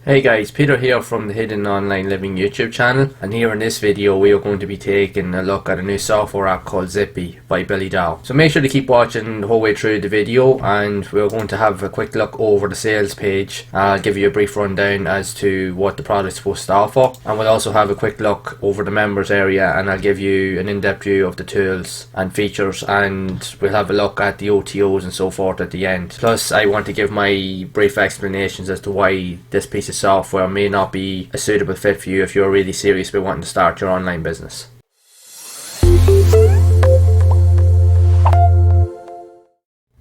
Hey guys, Peter here from the Hidden Online Living YouTube channel, and here in this video we are going to be taking a look at a new software app called Zippy by Billy Darr. So make sure to keep watching the whole way through the video, and we're going to have a quick look over the sales page. I'll give you a brief rundown as to what the product's supposed to offer, and we'll also have a quick look over the members area, and I'll give you an in-depth view of the tools and features, and we'll have a look at the OTOs and so forth at the end. Plus I want to give my brief explanations as to why this piece of software may not be a suitable fit for you if you're really serious about wanting to start your online business.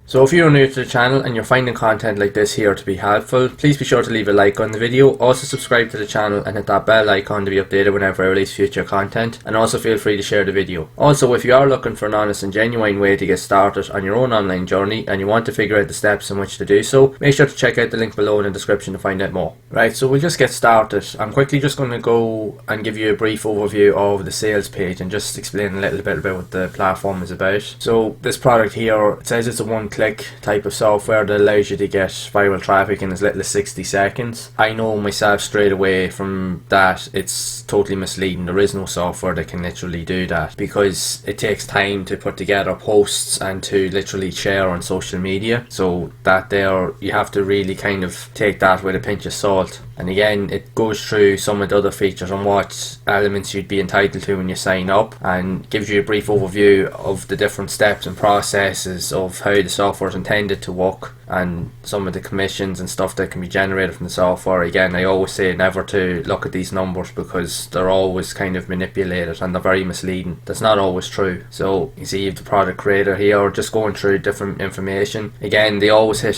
So if you're new to the channel and you're finding content like this here to be helpful, please be sure to leave a like on the video. Also subscribe to the channel and hit that bell icon to be updated whenever I release future content, and also feel free to share the video. Also, if you are looking for an honest and genuine way to get started on your own online journey and you want to figure out the steps in which to do so, make sure to check out the link below in the description to find out more. Right, so we'll just get started. I'm quickly just going to go and give you a brief overview of the sales page and just explain a little bit about what the platform is about. So this product here, it says it's a one-click type of software that allows you to get viral traffic in as little as 60 seconds. I know myself straight away from that it's totally misleading. There is no software that can literally do that, because it takes time to put together posts and to literally share on social media. So that there, you have to really kind of take that with a pinch of salt. And again, it goes through some of the other features and what elements you'd be entitled to when you sign up, and gives you a brief overview of the different steps and processes of how the software is intended to work, and some of the commissions and stuff that can be generated from the software. Again, I always say never to look at these numbers because they're always kind of manipulated and they're very misleading. That's not always true. So you see, you have the product creator here just going through different information. Again, they always hit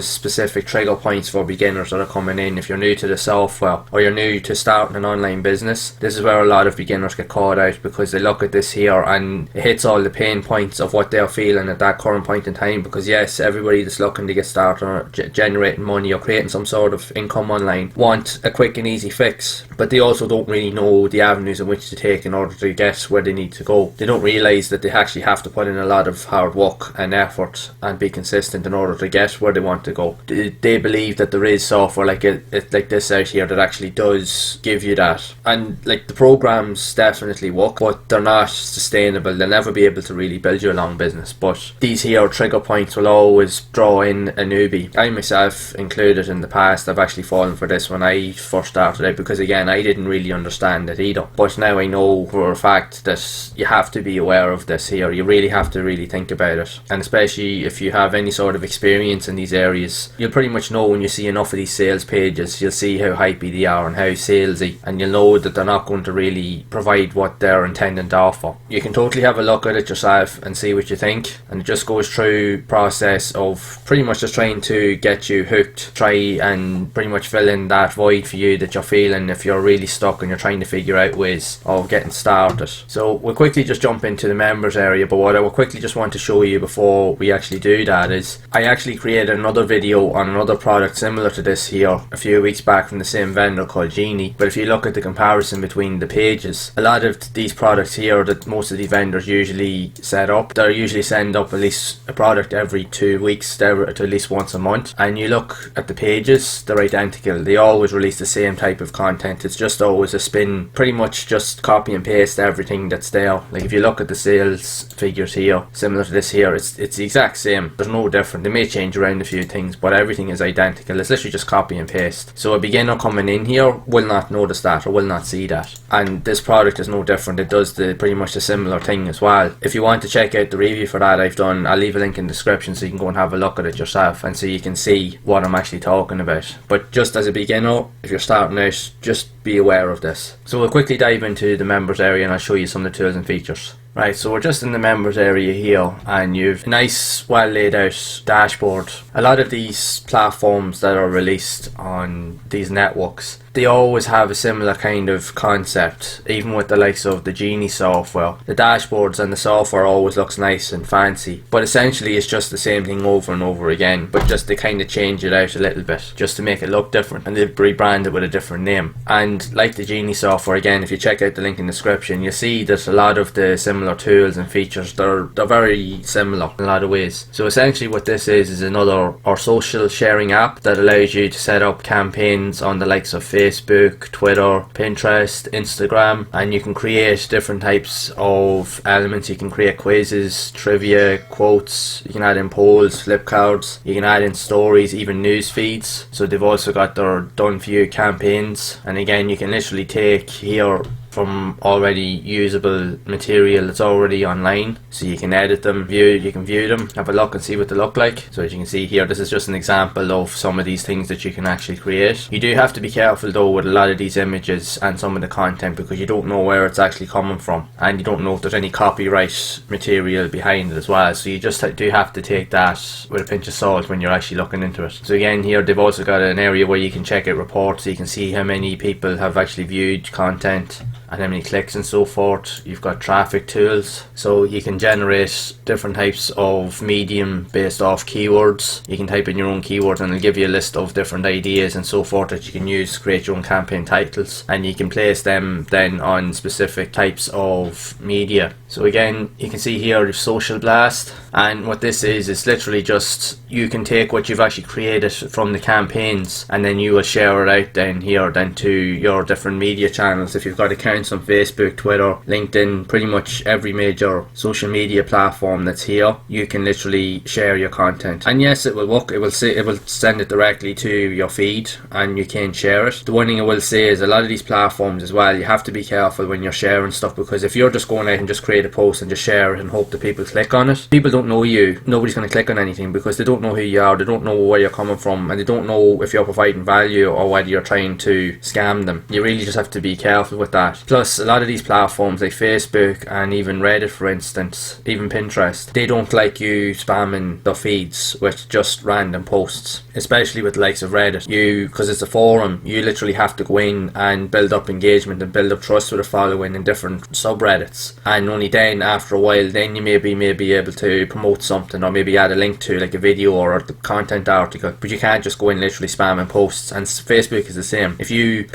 specific trigger points for beginners that are coming in. If you're new to the software or you're new to starting an online business, this is where a lot of beginners get caught out, because they look at this here and it hits all the pain points of what they're feeling at that current point in time. Because yes, everybody that's looking to get started or generating money or creating some sort of income online want a quick and easy fix, but they also don't really know the avenues in which to take in order to get where they need to go. They don't realise that they actually have to put in a lot of hard work and effort and be consistent in order to get where they want to go. They believe that there is software like this out here that actually does give you that, and like the programs definitely work, but they're not sustainable. They'll never be able to really build you a long business. But these here trigger points will always draw in a newbie. I myself included in the past, I've actually fallen for this when I first started out, because again, I didn't really understand it either. But now I know for a fact that you have to be aware of this here. You really have to really think about it, and especially if you have any sort of experience in these areas, you'll pretty much know when you see enough of these sales pages. You'll see how hypey they are and how salesy, and you'll know that they're not going to really provide what they're intending to offer. You can totally have a look at it yourself and see what you think, and it just goes through process of pretty much just trying to get you hooked, try and pretty much fill in that void for you that you're feeling if you're really stuck and you're trying to figure out ways of getting started. So we'll quickly just jump into the members area, but what I will quickly just want to show you before we actually do that is I actually created another video on another product similar to this here a few weeks back from the same vendor called Genie. But if you look at the comparison between the pages, a lot of these products here that most of the vendors usually set up, they usually send up at least a product every 2 weeks to at least once a month, and you look at the pages, they're identical. They always release the same type of content. It's just always a spin, pretty much just copy and paste everything that's there. Like if you look at the sales figures here, similar to this here, it's the exact same. There's no different. They may change around a few things, but everything is identical. It's literally just copy and paste. So a beginner coming in here will not notice that or will not see that. And this product is no different. It does pretty much a similar thing as well. If you want to check out the review for that I've done, I'll leave a link in the description so you can go and have a look at it yourself, and so you can see what I'm actually talking about. But just as a beginner, if you're starting out, just be aware of this. So we'll quickly dive into the members area and I'll show you some of the tools and features. Right, so we're just in the members area here, and you've a nice, well laid out dashboard. A lot of these platforms that are released on these networks, they always have a similar kind of concept, even with the likes of the Genie software. The dashboards and the software always looks nice and fancy, but essentially it's just the same thing over and over again, but just they kind of change it out a little bit just to make it look different, and they rebrand it with a different name. And like the Genie software, again, if you check out the link in the description, you'll see that a lot of the similar tools and features, they're very similar in a lot of ways. So essentially what this is another or social sharing app that allows you to set up campaigns on the likes of Facebook, Twitter, Pinterest, Instagram, and you can create different types of elements. You can create quizzes, trivia, quotes, you can add in polls, flip cards, you can add in stories, even news feeds. So they've also got their done for you campaigns, and again, you can literally take here from already usable material that's already online, so you can edit them, you can view them, have a look and see what they look like. So as you can see here, this is just an example of some of these things that you can actually create. You do have to be careful though with a lot of these images and some of the content, because you don't know where it's actually coming from, and you don't know if there's any copyright material behind it as well, so you just do have to take that with a pinch of salt when you're actually looking into it. So again, here they've also got an area where you can check out reports, so you can see how many people have actually viewed content and how many clicks and so forth. You've got traffic tools, so you can generate different types of medium based off keywords. You can type in your own keywords and it'll give you a list of different ideas and so forth that you can use to create your own campaign titles, and you can place them then on specific types of media. So again, you can see here social blast, and what this is literally just you can take what you've actually created from the campaigns and then you will share it out then here then to your different media channels. If you've got accounts on Facebook, Twitter, LinkedIn, pretty much every major social media platform that's here, you can literally share your content. And yes, it will work. It will send it directly to your feed and you can share it. The one thing I will say is a lot of these platforms as well, you have to be careful when you're sharing stuff, because if you're just going out and just create a post and just share it and hope that people click on it, people don't know you. Nobody's going to click on anything because they don't know who you are, they don't know where you're coming from, and they don't know if you're providing value or whether you're trying to scam them. You really just have to be careful with that. Plus, a lot of these platforms like Facebook and even Reddit, for instance, even Pinterest, they don't like you spamming their feeds with just random posts, especially with the likes of Reddit. Because it's a forum, you literally have to go in and build up engagement and build up trust with a following in different subreddits, and only then after a while then you may be able to promote something or maybe add a link to like a video or a content article. But you can't just go in literally spamming posts, and Facebook is the same. If you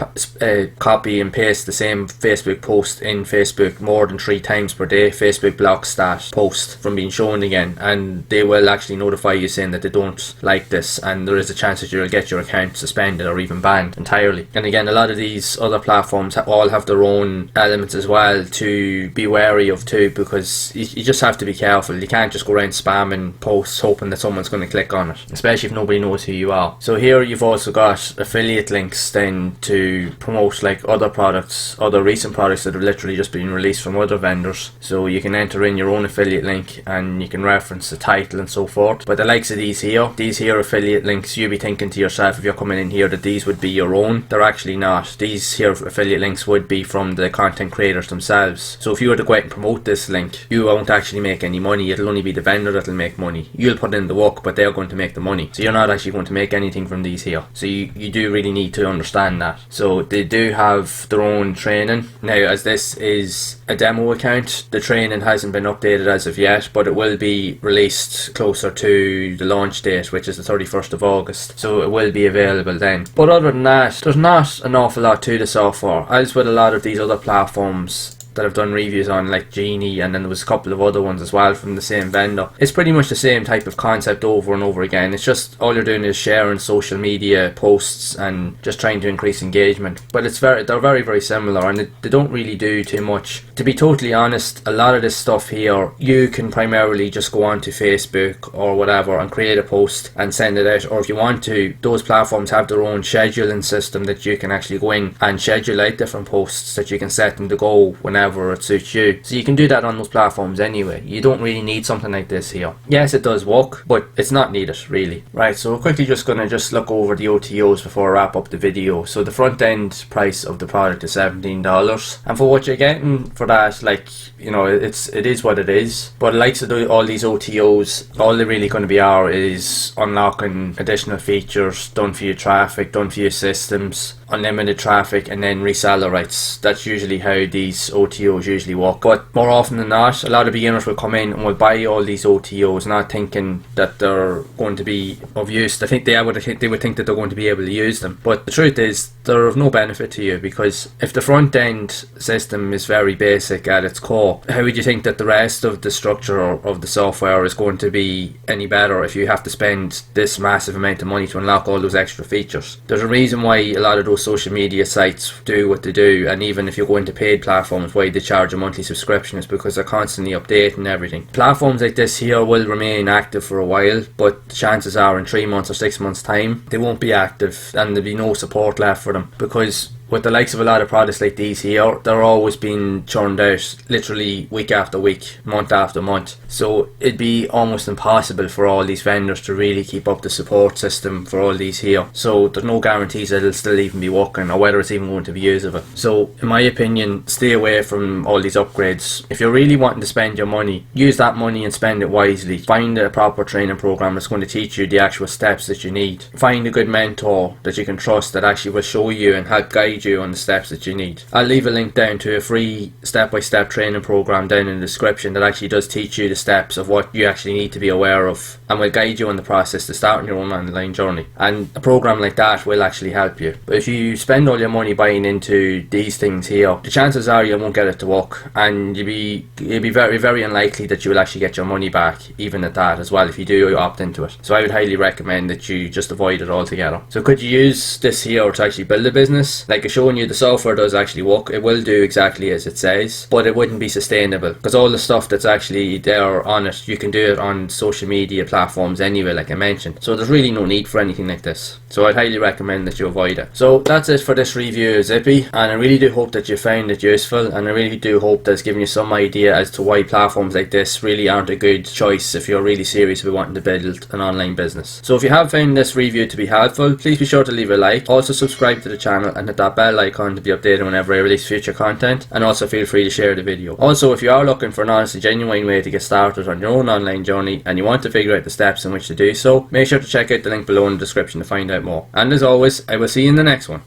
copy and paste the same Facebook post in Facebook more than 3 times per day, Facebook blocks that post from being shown again, and they will actually notify you saying that they don't like this, and there is a chance that you'll get your account suspended or even banned entirely. And again, a lot of these other platforms all have their own elements as well to be wary of too, because you just have to be careful. You can't just go around spamming posts hoping that someone's going to click on it, especially if nobody knows who you are. So here you've also got affiliate links then to promote like other products, other recent products that have literally just been released from other vendors. So you can enter in your own affiliate link and you can reference the title and so forth. But the likes of these here affiliate links, you'll be thinking to yourself if you're coming in here that these would be your own. They're actually not. These here affiliate links would be from the content creators themselves. So if you were to go out and promote this link, you won't actually make any money. It'll only be the vendor that'll make money. You'll put in the work, but they're going to make the money. So you're not actually going to make anything from these here. So you do really need to understand that. So they do have their own training. Now, as this is a demo account, the training hasn't been updated as of yet, but it will be released closer to the launch date, which is the 31st of August. So it will be available then. But other than that, there's not an awful lot to the software. As with a lot of these other platforms that I've done reviews on, like Genie, and then there was a couple of other ones as well from the same vendor. It's pretty much the same type of concept over and over again. It's just all you're doing is sharing social media posts and just trying to increase engagement. But they're very similar, and they don't really do too much. To be totally honest, a lot of this stuff here, you can primarily just go onto Facebook or whatever and create a post and send it out. Or if you want to, those platforms have their own scheduling system that you can actually go in and schedule out different posts that you can set them to go whenever whenever it suits you. So you can do that on those platforms anyway. You don't really need something like this here. Yes, it does work, but it's not needed really. Right, so we're quickly just going to look over the OTOs before I wrap up the video. So the front end price of the product is $17, and for what you're getting for that, like, you know, it is what it is. But likes of all these OTOs, all they're really going to be is unlocking additional features, done for your traffic, done for your systems, unlimited traffic, and then reseller rights. That's usually how these OTOs usually work. But more often than not, a lot of beginners will come in and will buy all these OTOs not thinking that they're going to be of use. They would think that they're going to be able to use them, but the truth is they're of no benefit to you, because if the front end system is very basic at its core, how would you think that the rest of the structure of the software is going to be any better if you have to spend this massive amount of money to unlock all those extra features? There's a reason why a lot of those social media sites do what they do, and even if you go into paid platforms, why they charge a monthly subscription is because they're constantly updating everything. Platforms like this here will remain active for a while, but the chances are in 3 months or 6 months time they won't be active, and there'll be no support left for them, because with the likes of a lot of products like these here, they're always being churned out literally week after week, month after month. So it'd be almost impossible for all these vendors to really keep up the support system for all these here. So there's no guarantees that it'll still even be working, or whether it's even going to be usable. So in my opinion, stay away from all these upgrades. If you're really wanting to spend your money, use that money and spend it wisely. Find a proper training program that's going to teach you the actual steps that you need. Find a good mentor that you can trust that actually will show you and help guide you on the steps that you need. I'll leave a link down to a free step-by-step training program down in the description that actually does teach you the steps of what you actually need to be aware of, and will guide you on the process to start your own online journey. And a program like that will actually help you. But if you spend all your money buying into these things here, the chances are you won't get it to work, and you'll be very, very unlikely that you will actually get your money back, even at that as well, if you do opt into it. So I would highly recommend that you just avoid it altogether. So could you use this here to actually build a business? Like showing you, the software does actually work. It will do exactly as it says, but it wouldn't be sustainable, because all the stuff that's actually there on it, you can do it on social media platforms anyway, like I mentioned. So there's really no need for anything like this. So I'd highly recommend that you avoid it. So that's it for this review of Zippy, and I really do hope that you found it useful, and I really do hope that it's given you some idea as to why platforms like this really aren't a good choice if you're really serious about wanting to build an online business. So if you have found this review to be helpful, please be sure to leave a like. Also subscribe to the channel and hit that bell icon to be updated whenever I release future content, and also feel free to share the video. Also, if you are looking for an honest and genuine way to get started on your own online journey and you want to figure out the steps in which to do so, make sure to check out the link below in the description to find out more. And as always, I will see you in the next one.